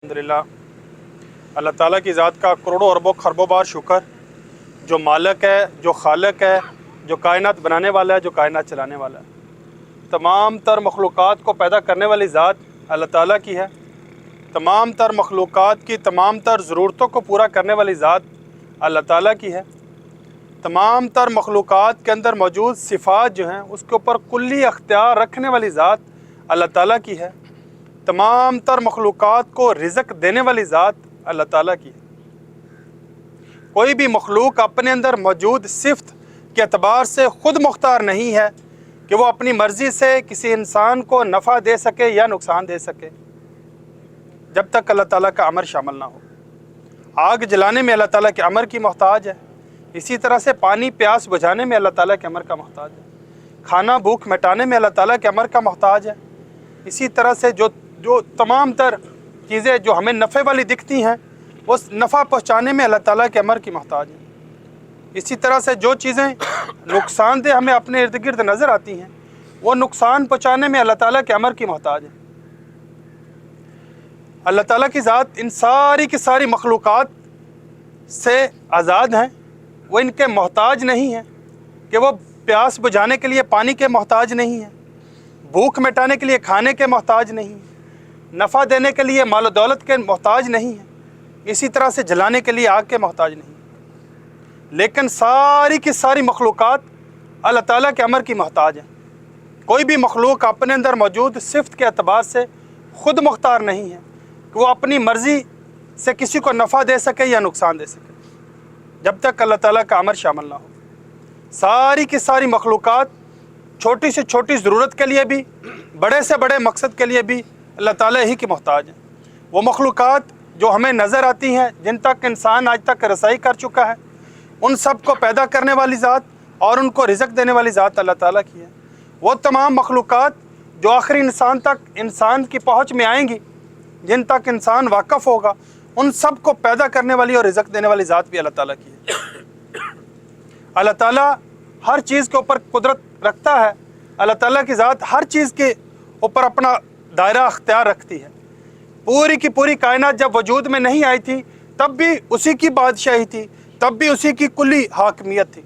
अल्हम्दुलिल्लाह अल्लाह ताला की ज़ात का करोड़ों अरबों खरबों बार शुक्र, जो मालिक है, जो खालिक है, जो कायनात बनाने वाला है, जो कायनात चलाने वाला है। तमाम तर मखलूक़ात को पैदा करने वाली ज़ात अल्लाह ताला की है। तमाम तर मखलूक़ात की तमाम तर ज़रूरतों को पूरा करने वाली ज़ात अल्लाह ताला की है। तमाम तर मखलूक़ात के अंदर मौजूद सिफ़ात जो हैं उसके ऊपर कुल्ली अख्तियार रखने वाली ज़ात अल्लाह ताला की है। तमाम तर मखलूक़ात को रिज़्क़ देने वाली ज़ात अल्लाह ताला की है। कोई भी मखलूक अपने अंदर मौजूद सिफ़त के अतबार से ख़ुद मुख्तार नहीं है कि वो अपनी मर्ज़ी से किसी इंसान को नफ़ा दे सके या नुकसान दे सके, जब तक अल्लाह ताला का अमर शामिल ना हो। आग जलाने में अल्लाह ताला के अमर की मोहताज है, इसी तरह से पानी प्यास बुझाने में अल्लाह ताला के अमर का मोहताज है। खाना भूख मिटाने में अल्लाह ताला के अमर का मोहताज है। इसी तरह से जो तमाम तर चीज़ें जो हमें नफ़े वाली दिखती हैं वो नफ़ा पहुँचाने में अल्लाह ताला के अमर की मोहताज है। इसी तरह से जो चीज़ें नुकसानदेह हमें अपने इर्द गिर्द नज़र आती हैं वो नुकसान पहुँचाने में अल्लाह ताला के अमर की मोहताज है। अल्लाह ताला की ज़ात इन सारी की सारी मखलूक़ात से आज़ाद हैं। वो इनके मोहताज नहीं हैं कि वो प्यास बुझाने के लिए पानी के मोहताज नहीं हैं, भूख मिटाने के लिए खाने के मोहताज नहीं हैं, नफ़ा देने के लिए माल दौलत के मोहताज नहीं हैं, इसी तरह से जलाने के लिए आग के मोहताज नहीं। लेकिन सारी की सारी मखलूक़ात अल्लाह ताला के अमर की मोहताज हैं। कोई भी मखलूक अपने अंदर मौजूद सिफ़त के अतबार से ख़ुद मुख्तार नहीं है कि वो अपनी मर्ज़ी से किसी को नफ़ा दे सके या नुकसान दे सके, जब तक अल्लाह ताला का अमर शामिल ना हो। सारी की सारी मखलूक़ात छोटी से छोटी ज़रूरत के लिए भी, बड़े से बड़े मकसद के लिए भी अल्लाह ताला ही की मोहताज है। वो मखलूक़ात जो हमें नज़र आती हैं, जिन तक इंसान आज तक रसाई कर चुका है, उन सब को पैदा करने वाली ज़ात और उनको रिज़्क़ देने वाली ज़ात अल्लाह ताला की है। वो तमाम मखलूक़ात जो आखिरी इंसान तक इंसान की पहुँच में आएंगी, जिन तक इंसान वाक़फ़ होगा, उन सब को पैदा करने वाली और रिज़्क़ देने वाली ज़ात भी अल्लाह ताला की है। अल्लाह ताला हर चीज़ के ऊपर कुदरत रखता है। अल्लाह ताला की ज़ात हर चीज़ के ऊपर अपना दायरा अख्तियार रखती है। पूरी की पूरी कायनात जब वजूद में नहीं आई थी तब भी उसी की बादशाही थी, तब भी उसी की कुल्ली हाकमियत थी।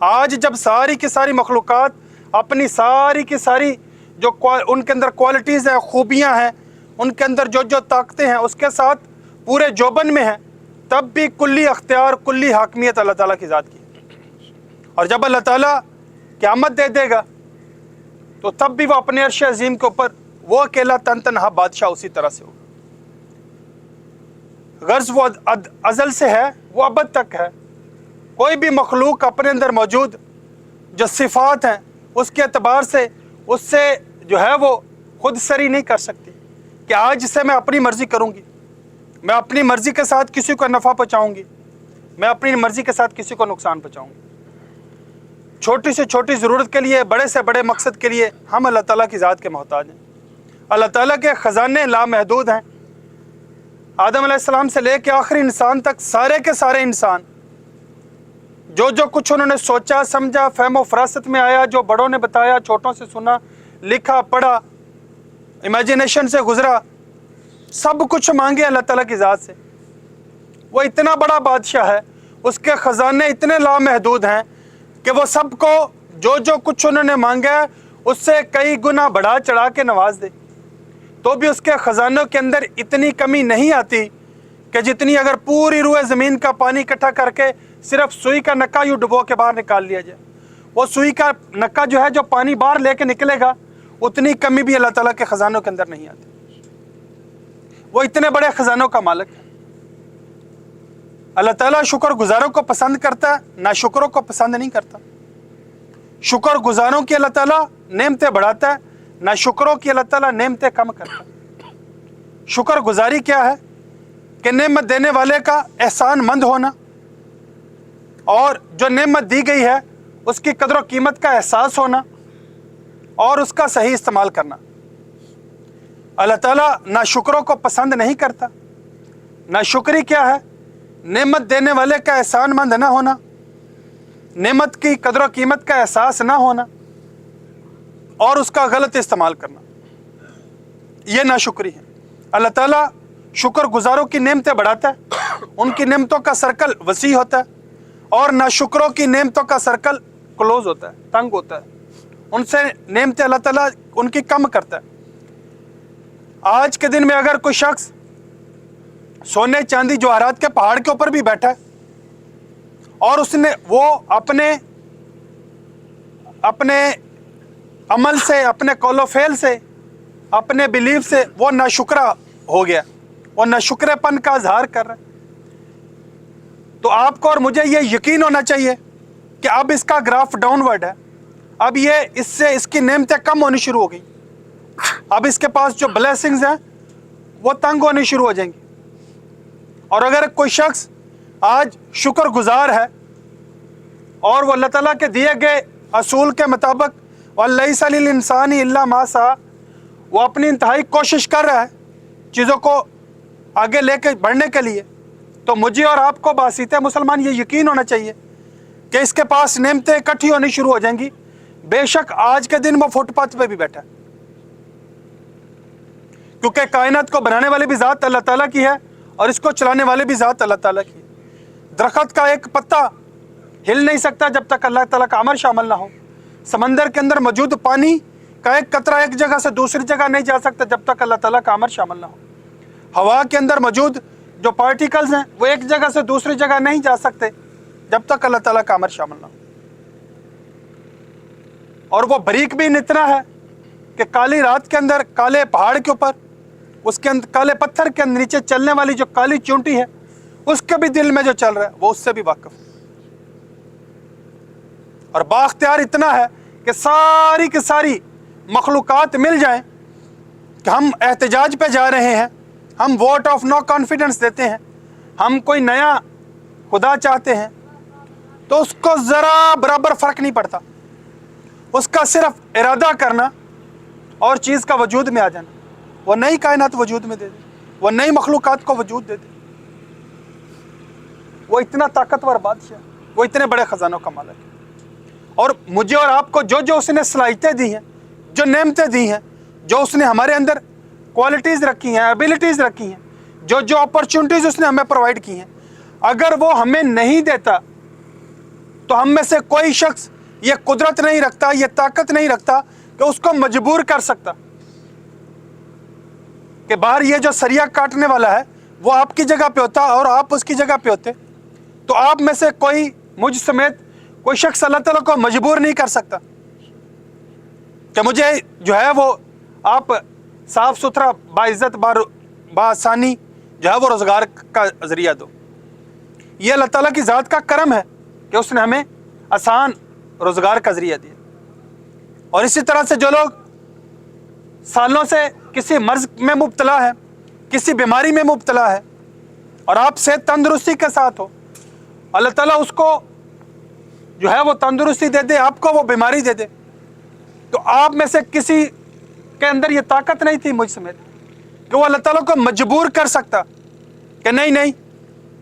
आज जब सारी की सारी मखलूक़ात अपनी सारी की सारी जो उनके अंदर क्वालिटीज़ हैं, खूबियाँ हैं, उनके अंदर जो जो ताकतें हैं उसके साथ पूरे जोबन में हैं, तब भी कुल्ली अख्तियार कुल्ली हाकमियत अल्लाह ताला की ज़ात की। और जब अल्लाह ताला क़यामत दे देगा तो तब भी वो अपने अर्श अज़ीम के ऊपर वो अकेला तनहा बादशाह उसी तरह से होगा। गर्ज़ वो अज़ल से है, वो अबद तक है। कोई भी मखलूक अपने अंदर मौजूद जो सिफ़ात हैं उसके एतबार से उससे जो है वो खुद सरी नहीं कर सकती कि आज से मैं अपनी मर्ज़ी करूँगी, मैं अपनी मर्ज़ी के साथ किसी को नफ़ा पहुँचाऊँगी, मैं अपनी मर्ज़ी के साथ किसी को नुकसान पहुँचाऊँगी। छोटी से छोटी ज़रूरत के लिए, बड़े से बड़े मकसद के लिए हम अल्लाह ताला की ज़ात के मोहताज हैं। अल्लाह ताला के ख़जाने लामहदूद हैं। आदम अलैहिस्सलाम से लेकर आखिरी इंसान तक सारे के सारे इंसान जो जो कुछ उन्होंने सोचा समझा, फ़हम व फ़रासत में आया, जो बड़ों ने बताया, छोटों से सुना, लिखा पढ़ा, इमेजिनेशन से गुज़रा, सब कुछ मांगे अल्लाह ताला की ज़ात से। वो इतना बड़ा बादशाह है, उसके ख़जाने इतने लामहदूद हैं कि वो सबको जो जो कुछ उन्होंने मांगा है उससे कई गुना बढ़ा चढ़ा के नवाज दे, तो भी उसके ख़जानों के अंदर इतनी कमी नहीं आती कि जितनी अगर पूरी रूए ज़मीन का पानी इकट्ठा करके सिर्फ सुई का नक्का यूँ डुबो के बाहर निकाल लिया जाए, वो सुई का नक्का जो है जो पानी बाहर लेके निकलेगा, उतनी कमी भी अल्लाह ताला के ख़जानों के अंदर नहीं आती। वो इतने बड़े ख़जानों का मालिक है। अल्लाह ताला शुक्रगुजारों को पसंद करता है, नाशुकरों को पसंद नहीं करता। शुक्रगुजारों की अल्लाह ताला नेमतें बढ़ाता है, नाशुकरों की अल्लाह ताला नेमतें कम करता है। शुक्रगुजारी क्या है कि नेमत देने वाले का एहसान मंद होना और जो नेमत दी गई है उसकी कदर व कीमत का एहसास होना और उसका सही इस्तेमाल करना। अल्लाह ताला नाशुकरों को पसंद नहीं करता। नाशुक्री क्या है? नेमत देने वाले का एहसान मंद ना होना, नेमत की कदर व कीमत का एहसास ना होना और उसका गलत इस्तेमाल करना, यह नाशुक्री है। अल्लाह ताला शुक्र गुजारों की नेमतें बढ़ाता है, उनकी नेमतों का सर्कल वसी होता है, और नाशुक्रों की नेमतों का सर्कल क्लोज होता है, तंग होता है, उनसे नेमतें अल्लाह ताला उनकी कम करता है। आज के दिन में अगर कोई शख्स सोने चांदी जवाहरात के पहाड़ के ऊपर भी बैठा है और उसने वो अपने अमल से, अपने कौलो-फेल से, अपने बिलीफ से वो नाशुक्रा हो गया, वो नाशुक्रेपन का इजहार कर रहा है, तो आपको और मुझे ये यकीन होना चाहिए कि अब इसका ग्राफ डाउनवर्ड है, अब ये इससे इसकी नेमतें कम होनी शुरू हो गई, अब इसके पास जो ब्लेसिंग्स हैं वो तंग होनी शुरू हो जाएंगी। और अगर कोई शख्स आज शुक्र गुजार है और वो अल्लाह ताला के दिए गए असूल के मुताबिक वलैसा लिल इंसानी इल्ला मा सा, वो अपनी इंतहाई कोशिश कर रहा है चीज़ों को आगे लेके बढ़ने के लिए, तो मुझे और आपको बासित मुसलमान ये यकीन होना चाहिए कि इसके पास नेमतें इकट्ठी होनी शुरू हो जाएंगी। बेशक आज के दिन वो फुटपाथ पे भी बैठा है, क्योंकि कायनात को बनाने वाली भी ज़ात अल्लाह ताला की है और इसको चलाने वाले भी ज़ात अल्लाह ताला की है। दरख्त का एक पत्ता हिल नहीं सकता जब तक अल्लाह ताला का अमर शामिल ना हो। समंदर के अंदर मौजूद पानी का एक कतरा एक जगह से दूसरी जगह नहीं जा सकता जब तक अल्लाह ताला का अमर शामिल ना हो। हवा के अंदर मौजूद जो पार्टिकल्स हैं वो एक जगह से दूसरी जगह नहीं जा सकते जब तक अल्लाह ताला का अमर शामिल ना हो। और वो बारीक भी इतना है कि काली रात के अंदर काले पहाड़ के ऊपर, उसके अंदर काले पत्थर के अंदर नीचे चलने वाली जो काली चूंटी है, उसके भी दिल में जो चल रहा है वो उससे भी वाकिफ है। और बाख्तियार इतना है कि सारी की सारी मखलूकात मिल जाएं कि हम एहतजाज पे जा रहे हैं, हम वोट ऑफ नो कॉन्फिडेंस देते हैं, हम कोई नया खुदा चाहते हैं, तो उसको ज़रा बराबर फ़र्क नहीं पड़ता। उसका सिर्फ इरादा करना और चीज़ का वजूद में आ जाना, वो नई कायनात वजूद में दे दे, वो नई मखलूकात को वजूद दे दे। वो इतना ताकतवर बादशाह, वो इतने बड़े ख़जानों का मालिक है। और मुझे और आपको जो जो उसने सलाहियतें दी हैं, जो नेमतें दी हैं, जो उसने हमारे अंदर क्वालिटीज़ रखी हैं, एबिलिटीज़ रखी हैं, जो जो अपॉर्चुनिटीज़ उसने हमें प्रोवाइड की हैं, अगर वो हमें नहीं देता तो हम में से कोई शख्स ये कुदरत नहीं रखता, ये ताकत नहीं रखता कि उसको मजबूर कर सकता कि बाहर ये जो सरिया काटने वाला है वो आपकी जगह पे होता और आप उसकी जगह पे होते, तो आप में से कोई, मुझ समेत कोई शख्स अल्लाह ताला को मजबूर नहीं कर सकता कि मुझे जो है वो आप साफ़ सुथरा बाइज़्ज़त बासानी जो है वो रोज़गार का ज़रिया दो। ये अल्लाह ताला की ज़ात का करम है कि उसने हमें आसान रोज़गार का ज़रिया दिया। और इसी तरह से जो लोग सालों से किसी मर्ज़ में मुब्तला है, किसी बीमारी में मुब्तला है और आप सेहत तंदुरुस्ती के साथ हो, अल्लाह ताला उसको जो है वो तंदुरुस्ती दे दे, आपको वो बीमारी दे दे, तो आप में से किसी के अंदर ये ताकत नहीं थी मुझ समेत कि वो अल्लाह ताला को मजबूर कर सकता कि नहीं नहीं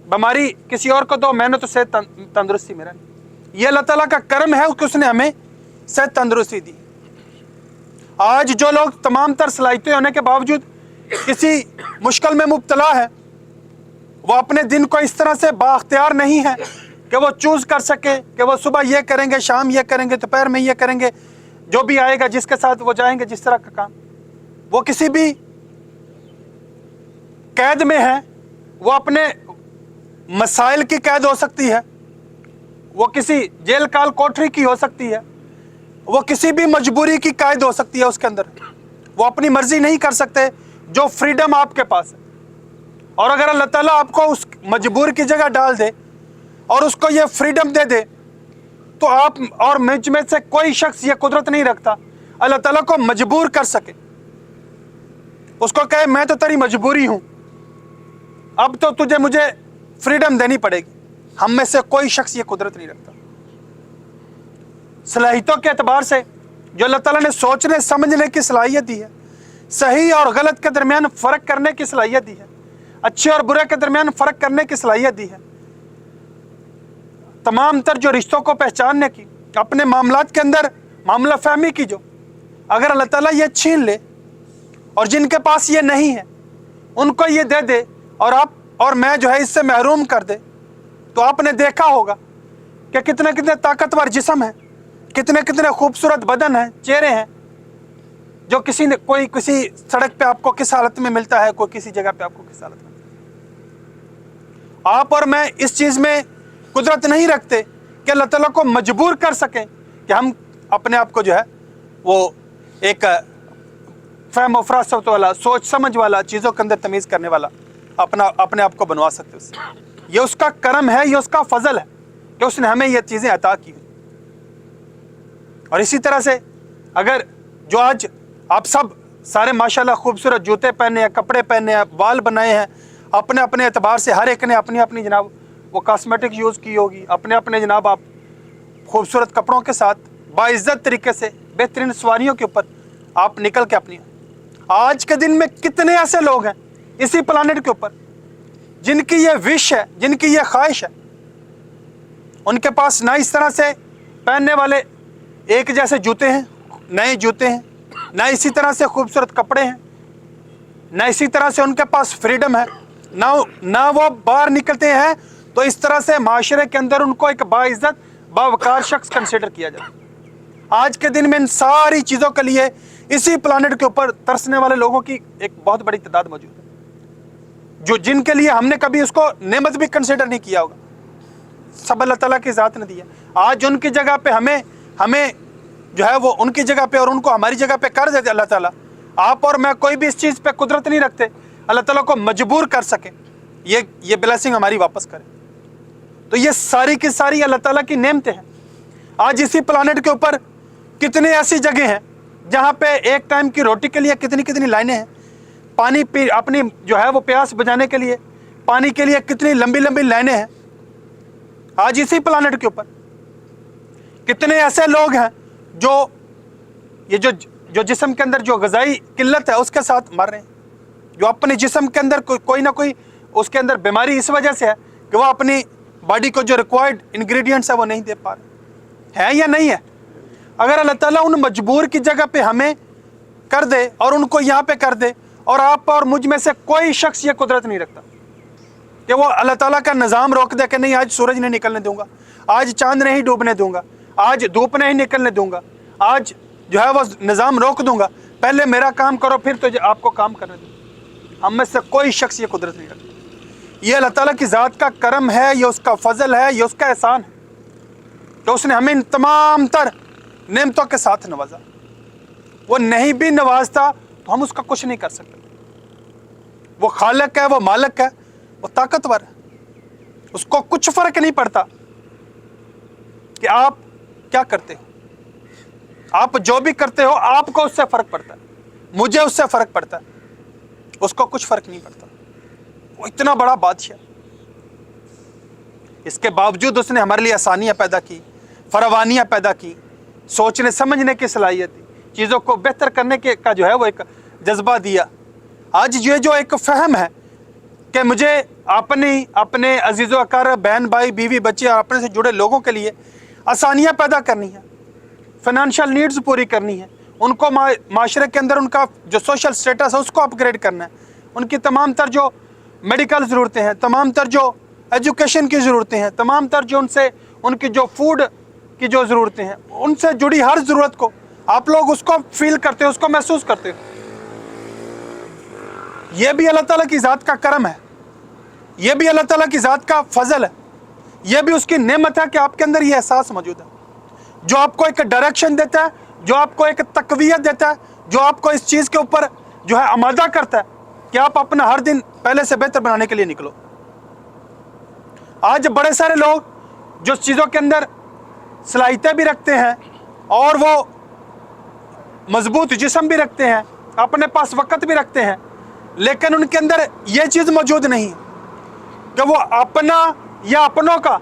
बीमारी किसी और को दो, मैंने तो सेहत तंदुरुस्ती मेरा नहीं। ये अल्लाह ताला का करम है कि उसने हमें सेहत तंदुरुस्ती दी। आज जो लोग तमाम तर सलाहियतें होने के बावजूद किसी मुश्किल में मुब्तला है, वो अपने दिन को इस तरह से बाख्तियार नहीं है कि वो चूज़ कर सके कि वो सुबह ये करेंगे, शाम ये करेंगे, दोपहर में ये करेंगे, जो भी आएगा जिसके साथ वो जाएंगे, जिस तरह का काम। वो किसी भी कैद में है, वो अपने मसाइल की कैद हो सकती है, वो किसी जेल काल कोठरी की हो सकती है, वो किसी भी मजबूरी की कैद हो सकती है उसके अंदर। वो अपनी मर्जी नहीं कर सकते जो फ्रीडम आपके पास है। और अगर अल्लाह ताला आपको उस मजबूर की जगह डाल दे और उसको ये फ्रीडम दे दे, तो आप और मुझ में से कोई शख्स ये कुदरत नहीं रखता अल्लाह ताला को मजबूर कर सके, उसको कहे मैं तो तेरी मजबूरी हूं, अब तो तुझे मुझे फ्रीडम देनी पड़ेगी। हम में से कोई शख्स ये कुदरत नहीं रखता। सलाहियतों के एतबार से जो अल्लाह ताला ने सोचने समझने की सलाहियत दी है, सही और गलत के दरमियान फ़र्क करने की सलाहियत दी है, अच्छे और बुरे के दरमियान फ़र्क करने की सलाहियत दी है, तमाम तर जो रिश्तों को पहचानने की, अपने मामलात के अंदर मामला फहमी की, जो अगर अल्लाह ताला ये छीन ले और जिनके पास ये नहीं है उनको ये दे दे और आप और मैं जो है इससे महरूम कर दे, तो आपने देखा होगा कि कितने कितने ताकतवर जिस्म हैं, कितने कितने खूबसूरत बदन हैं, चेहरे हैं, जो कोई किसी सड़क पे आपको किस हालत में मिलता है, कोई किसी जगह पे आपको किस हालत में। आप और मैं इस चीज में कुदरत नहीं रखते कि अल्लाह ताला को मजबूर कर सकें कि हम अपने आप को जो है वो एक फहम और फरासत वाला, सोच समझ वाला, चीज़ों के अंदर तमीज़ करने वाला अपने आप को बनवा सकते उससे। ये उसका करम है, ये उसका फजल है कि उसने हमें ये चीज़ें अता की। और इसी तरह से अगर जो आज आप सब सारे माशाल्लाह खूबसूरत जूते पहने हैं, कपड़े पहने हैं, बाल बनाए हैं, अपने अपने एतबार से हर एक ने अपनी अपनी जनाब वो कॉस्मेटिक यूज़ की होगी, अपने अपने जनाब आप खूबसूरत कपड़ों के साथ बाइज्जत तरीके से बेहतरीन सवारियों के ऊपर आप निकल के अपनी। आज के दिन में कितने ऐसे लोग हैं इसी प्लानेट के ऊपर जिनकी ये विश है, जिनकी ये ख्वाहिश है, उनके पास ना इस तरह से पहनने वाले एक जैसे जूते हैं, नए जूते हैं, ना इसी तरह से खूबसूरत कपड़े हैं, ना इसी तरह से उनके पास फ्रीडम है, ना वो बाहर निकलते हैं तो इस तरह से माशरे के अंदर उनको एक बाइज्जत बावकार शख्स कंसिडर किया जाता है। आज के दिन में इन सारी चीज़ों के लिए इसी प्लानेट के ऊपर तरसने वाले लोगों की एक बहुत बड़ी तादाद मौजूद है, जो जिनके लिए हमने कभी उसको नेमत भी कंसिडर नहीं किया होगा, सब अल्लाह ताला की ज़ात ने दिया। आज उनकी जगह पे हमें जो है वो उनकी जगह पे और उनको हमारी जगह पे कर देते अल्लाह ताला। आप और मैं कोई भी इस चीज़ पे कुदरत नहीं रखते अल्लाह ताला को मजबूर कर सके ये ब्लेसिंग हमारी वापस करे। तो ये सारी की सारी अल्लाह ताला की नेमतें हैं। आज इसी प्लानेट के ऊपर कितनी ऐसी जगह हैं जहाँ पे एक टाइम की रोटी के लिए कितनी कितनी लाइनें हैं, पानी पी अपनी जो है वो प्यास बुझाने के लिए पानी के लिए कितनी लंबी लंबी लाइनें हैं। आज इसी प्लानेट के ऊपर कितने ऐसे लोग हैं जो जिस्म के अंदर जो ग़िज़ाई किल्लत है उसके साथ मर रहे हैं, जो अपने जिस्म के अंदर कोई ना कोई उसके अंदर बीमारी इस वजह से है कि वो अपनी बॉडी को जो रिक्वायर्ड इंग्रेडिएंट्स है वो नहीं दे पा रहे हैं या नहीं है। अगर अल्लाह ताला उन मजबूर की जगह पे हमें कर दे और उनको यहाँ पे कर दे, और आप और मुझ में से कोई शख्स ये कुदरत नहीं रखता कि वो अल्लाह ताला का निज़ाम रोक दे कि नहीं आज सूरज नहीं निकलने दूंगा, आज चांद नहीं डूबने दूंगा, आज धूप नहीं निकलने दूंगा, आज जो है वो निज़ाम रोक दूंगा, पहले मेरा काम करो फिर तो आपको काम करने दूंगा। हम में से कोई शख्स ये कुदरत नहीं रखता। ये अल्लाह ताला की ज़ात का करम है, ये उसका फजल है, ये उसका एहसान है तो उसने हमें इन तमाम तर नेमतों के साथ नवाजा। वो नहीं भी नवाजता तो हम उसका कुछ नहीं कर सकते। वो खालिक है, वो मालिक है, वो ताकतवर है, उसको कुछ फ़र्क नहीं पड़ता कि आप क्या करते हो। आप जो भी करते हो आपको उससे फ़र्क पड़ता है, मुझे उससे फ़र्क पड़ता है, उसको कुछ फ़र्क नहीं पड़ता। वो इतना बड़ा बादशाह, इसके बावजूद उसने हमारे लिए आसानियाँ पैदा की, फरावानियाँ पैदा की, सोचने समझने की सलाहियत दी, चीज़ों को बेहतर करने के का जो है वो एक जज्बा दिया। आज ये जो एक फ़हम है कि मुझे अपने अजीज़ अकार बहन भाई बीवी बच्चे और अपने से जुड़े लोगों के लिए आसानियाँ पैदा करनी है, फाइनेंशियल नीड्स पूरी करनी है, उनको माशरे के अंदर उनका जो सोशल स्टेटस है उसको अपग्रेड करना है, उनकी तमाम तर जो मेडिकल ज़रूरतें हैं, तमाम तर जो एजुकेशन की ज़रूरतें हैं, तमाम तर जो उनकी जो फूड की जो ज़रूरतें हैं, उनसे जुड़ी हर ज़रूरत को आप लोग उसको फील करते हो, उसको महसूस करते हो। ये भी अल्लाह ताला की ज़ात का करम है, ये भी अल्लाह ताला की ज़ात का फजल है, ये भी उसकी नेमत है कि आपके अंदर ये एहसास मौजूद है, जो आपको एक डायरेक्शन देता है, जो आपको एक तक़वियत देता है, जो आपको इस चीज़ के ऊपर जो है आमादा करता है कि आप अपना हर दिन पहले से बेहतर बनाने के लिए निकलो। आज बड़े सारे लोग जो चीज़ों के अंदर सलाहियतें भी रखते हैं और वो मजबूत जिस्म भी रखते हैं, अपने पास वक़्त भी रखते हैं, लेकिन उनके अंदर ये चीज़ मौजूद नहीं कि वो अपना या अपनों का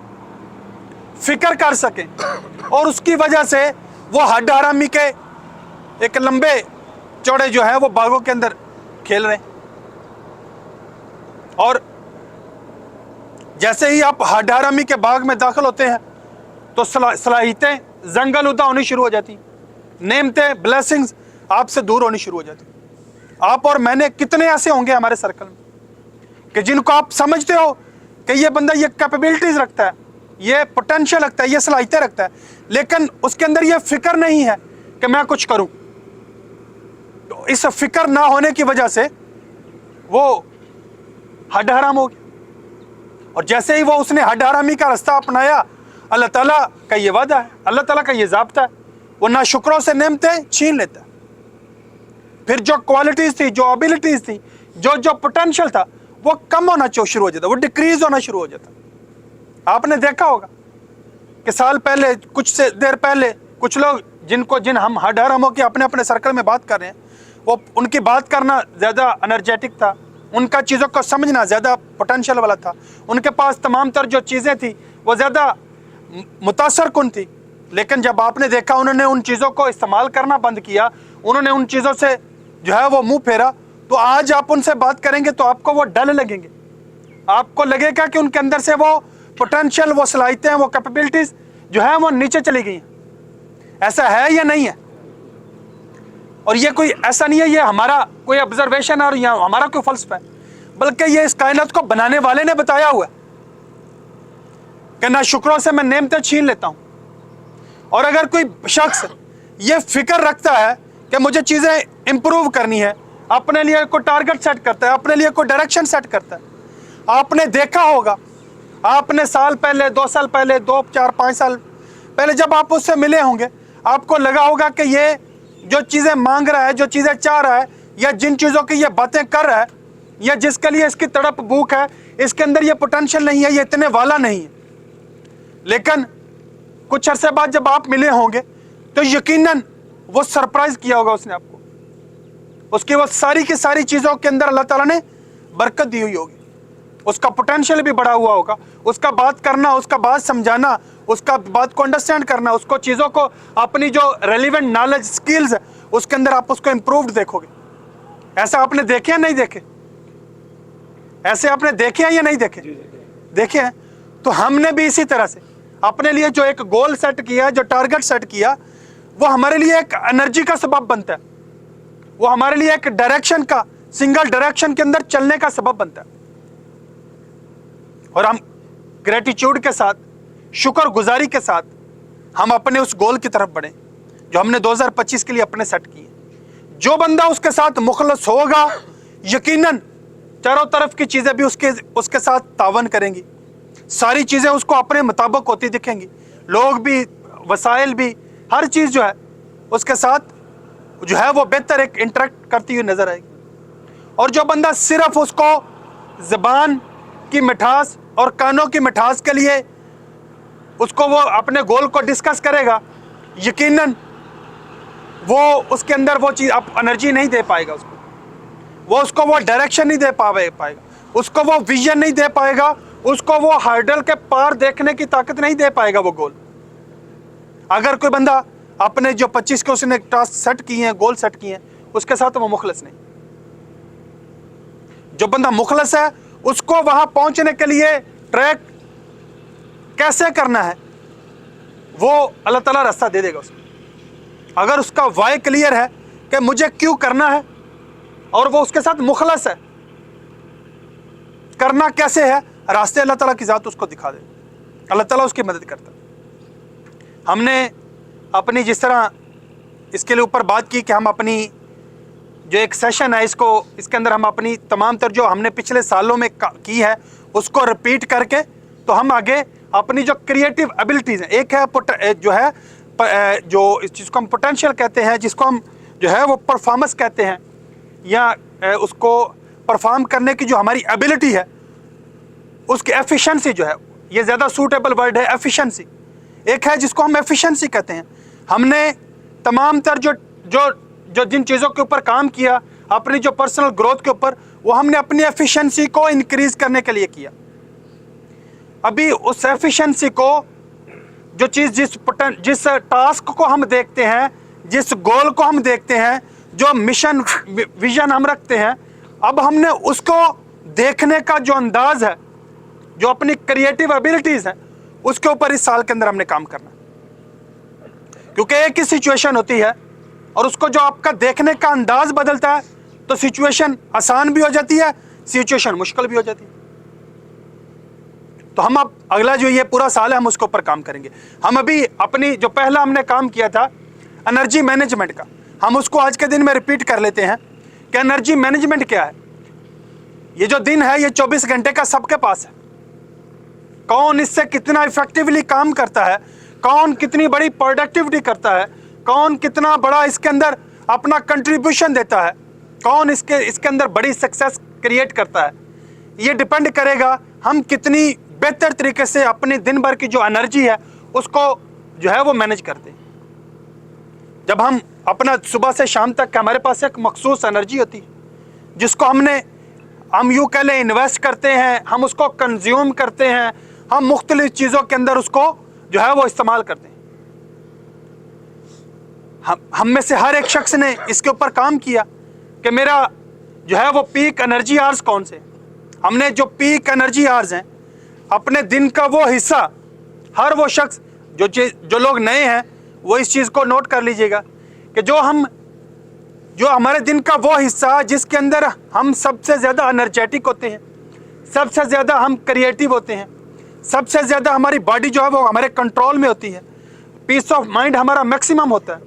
फिक्र कर सकें, और उसकी वजह से वो हड्ड हरामी के एक लंबे चौड़े जो है वो बागों के अंदर खेल रहे हैं। और जैसे ही आप हड्ड हरामी के बाग में दाखिल होते हैं तो सलाहियतें जंगल उदा होनी शुरू हो जाती, नेमतें ब्लेसिंग्स आपसे दूर होनी शुरू हो जाती। आप और मैंने कितने ऐसे होंगे हमारे सर्कल में کہ جن کو آپ سمجھتے ہو کہ یہ بندہ یہ کیپیبلٹیز رکھتا ہے, یہ پوٹینشیل رکھتا ہے, یہ صلاحیتیں رکھتا ہے, لیکن اس کے اندر یہ فکر نہیں ہے کہ میں کچھ کروں. اس فکر نہ ہونے کی وجہ سے وہ ہڈ حرام ہو گیا. اور جیسے ہی وہ اس نے ہڈ حرامی کا رستہ اپنایا, اللہ تعالیٰ کا یہ وعدہ ہے, اللہ تعالیٰ کا یہ ضابطہ ہے, وہ ناشکروں سے نعمتیں چھین لیتا ہے. پھر جو کوالٹیز تھی, جو ابیلٹیز تھی, جو پوٹینشیل تھا, وہ کم ہونا شروع ہو جاتا, وہ ڈیکریز ہونا شروع ہو جاتا. آپ نے دیکھا ہوگا کہ سال پہلے, کچھ سے دیر پہلے, کچھ لوگ جن ہم ہڈ حراموں کی اپنے اپنے سرکل میں بات کر رہے ہیں, وہ ان کی بات کرنا زیادہ انرجیٹک تھا, ان کا چیزوں کو سمجھنا زیادہ پوٹینشیل والا تھا, ان کے پاس تمام تر جو چیزیں تھیں وہ زیادہ متاثر کن تھی. لیکن جب آپ نے دیکھا انہوں نے ان چیزوں کو استعمال کرنا بند کیا, انہوں نے ان چیزوں سے جو ہے وہ منہ پھیرا, تو آج آپ ان سے بات کریں گے تو آپ کو وہ ڈل لگیں گے. آپ کو لگے گا کہ ان کے اندر سے وہ پوٹینشیل, وہ صلاحیتیں, وہ کیپیبلٹیز جو ہے وہ نیچے چلی گئی ہیں. ایسا ہے یا نہیں ہے؟ اور یہ کوئی ایسا نہیں ہے یہ ہمارا کوئی آبزرویشن ہے اور یا ہمارا کوئی فلسفہ ہے, بلکہ یہ اس کائنات کو بنانے والے نے بتایا ہوا ہے کہ ناشکروں سے میں نعمتیں چھین لیتا ہوں. اور اگر کوئی شخص یہ فکر رکھتا ہے کہ مجھے چیزیں امپروو کرنی ہے, اپنے لیے کوئی ٹارگٹ سیٹ کرتا ہے, اپنے لیے کوئی ڈائریکشن سیٹ کرتا ہے. آپ نے دیکھا ہوگا, آپ نے سال پہلے, 2 سال پہلے, 2, 4, 5 سال پہلے جب آپ اس سے ملے ہوں گے, آپ کو لگا ہوگا کہ یہ جو چیزیں مانگ رہا ہے, جو چیزیں چاہ رہا ہے, یا جن چیزوں کی یہ باتیں کر رہا ہے, یا جس کے لیے اس کی تڑپ بھوک ہے, اس کے اندر یہ پوٹینشیل نہیں ہے, یہ اتنے والا نہیں ہے. لیکن کچھ عرصے بعد جب آپ ملے ہوں گے تو یقیناً وہ سرپرائز کیا ہوگا اس نے آپ کو, اس کی وہ ساری کی ساری چیزوں کے اندر اللہ تعالیٰ نے برکت دی ہوئی ہوگی, اس کا پوٹینشیل بھی بڑا ہوا ہوگا, اس کا بات کرنا, اس کا بات سمجھانا, اس کا بات کو انڈرسٹینڈ کرنا, اس کو چیزوں کو اپنی جو ریلیونٹ نالج سکلز ہے اس کے اندر آپ اس کو امپرووڈ دیکھو گے. ایسا آپ نے دیکھے یا نہیں دیکھے؟ ایسے آپ نے دیکھے یا نہیں دیکھے؟ دیکھے ہیں. تو ہم نے بھی اسی طرح سے اپنے لیے جو ایک گول سیٹ کیا, جو ٹارگٹ سیٹ کیا, وہ ہمارے لیے ایک انرجی کا سبب بنتا ہے, وہ ہمارے لیے ایک ڈائریکشن کا, سنگل ڈائریکشن کے اندر چلنے کا سبب بنتا ہے. اور ہم گریٹیچیوڈ کے ساتھ, شکر گزاری کے ساتھ ہم اپنے اس گول کی طرف بڑھیں جو ہم نے 2025 کے لیے اپنے سیٹ کیے. جو بندہ اس کے ساتھ مخلص ہوگا, یقیناً چاروں طرف کی چیزیں بھی اس کے ساتھ تعاون کریں گی, ساری چیزیں اس کو اپنے مطابق ہوتی دکھیں گی, لوگ بھی, وسائل بھی, ہر چیز جو ہے اس کے ساتھ جو ہے وہ بہتر ایک انٹریکٹ کرتی ہوئی نظر آئے گی. اور جو بندہ صرف اس کو زبان کی مٹھاس اور کانوں کی مٹھاس کے لیے اس کو وہ اپنے گول کو ڈسکس کرے گا, یقیناً وہ اس کے اندر وہ چیز انرجی نہیں دے پائے گا, اس کو وہ ڈائریکشن نہیں دے پائے گا, اس کو وہ ویژن نہیں دے پائے گا, اس کو وہ ہرڈل کے پار دیکھنے کی طاقت نہیں دے پائے گا وہ گول. اگر کوئی بندہ اپنے جو 25 کے اس نے ٹاسک سیٹ کیے ہیں, گول سیٹ کیے ہیں, اس کے ساتھ وہ مخلص نہیں. جو بندہ مخلص ہے اس کو وہاں پہنچنے کے لیے ٹریک کیسے کرنا ہے وہ اللہ تعالیٰ راستہ دے دے گا اس کو. اگر اس کا وائی کلیئر ہے کہ مجھے کیوں کرنا ہے, اور وہ اس کے ساتھ مخلص ہے, کرنا کیسے ہے, راستے اللہ تعالیٰ کی ذات اس کو دکھا دے, اللہ تعالیٰ اس کی مدد کرتا. ہم نے اپنی جس طرح اس کے لیے اوپر بات کی کہ ہم اپنی جو ایک سیشن ہے اس کے اندر ہم اپنی تمام تر جو ہم نے پچھلے سالوں میں کی ہے اس کو رپیٹ کر کے تو ہم آگے اپنی جو کریٹیو ایبلٹیز ہیں, ایک ہے جو ہے جس کو ہم پوٹینشیل کہتے ہیں, جس کو ہم جو ہے وہ پرفارمنس کہتے ہیں, یا اس کو پرفارم کرنے کی جو ہماری ایبلٹی ہے اس کی ایفیشنسی جو ہے, یہ زیادہ سوٹیبل ورڈ ہے ایفیشنسی. ایک ہے جس کو ہم ایفیشنسی کہتے ہیں. ہم نے تمام تر جو جن چیزوں کے اوپر کام کیا اپنی جو پرسنل گروتھ کے اوپر, وہ ہم نے اپنی ایفیشنسی کو انکریز کرنے کے لیے کیا. ابھی اس ایفیشنسی کو جو چیز جس ٹاسک کو ہم دیکھتے ہیں, جس گول کو ہم دیکھتے ہیں, جو مشن ویژن ہم رکھتے ہیں, اب ہم نے اس کو دیکھنے کا جو انداز ہے, جو اپنی کریٹیو ایبلٹیز ہیں, اس کے اوپر اس سال کے اندر ہم نے کام کرنا. کیونکہ ایک ہی سچویشن ہوتی ہے اور اس کو جو آپ کا دیکھنے کا انداز بدلتا ہے تو سچویشن آسان بھی ہو جاتی ہے, सिचुएशन मुश्किल भी हो जाती है। तो हम अब अगला जो ये पूरा साल है हम उसके ऊपर काम करेंगे। हम अभी अपनी जो पहला हमने काम किया था एनर्जी मैनेजमेंट का, हम उसको आज के दिन में रिपीट कर लेते हैं कि एनर्जी मैनेजमेंट क्या है। ये जो दिन है ये 24 घंटे का सबके पास है। कौन इससे कितना इफेक्टिवली काम करता है, कौन कितनी बड़ी प्रोडक्टिविटी करता है, कौन कितना बड़ा इसके अंदर अपना कंट्रीब्यूशन देता है, कौन इसके अंदर बड़ी सक्सेस क्रिएट करता है, ये डिपेंड करेगा हम कितनी बेहतर तरीके से अपने दिन भर की जो एनर्जी है उसको जो है वो मैनेज करते हैं। जब हम अपना सुबह से शाम तक हमारे पास एक मखसूस एनर्जी होती है जिसको हम यूँ कह लें इन्वेस्ट करते हैं, हम उसको कंज्यूम करते हैं, हम मुख्तलिफ चीज़ों के अंदर उसको जो है वो इस्तेमाल करते हैं। हम में से हर एक शख्स ने इसके ऊपर काम किया कि मेरा जो है वो पीक एनर्जी आवर्स कौन से। हमने जो पीक एनर्जी आवर्स हैं अपने दिन का वो हिस्सा, हर वो शख्स जो लोग नए हैं वो इस चीज़ को नोट कर लीजिएगा कि जो हमारे दिन का वो हिस्सा जिसके अंदर हम सबसे ज़्यादा एनर्जेटिक होते हैं, सबसे ज़्यादा हम क्रिएटिव होते हैं, सबसे ज़्यादा हमारी बॉडी जो है वो हमारे कंट्रोल में होती है, पीस ऑफ माइंड हमारा मैक्सिमम होता है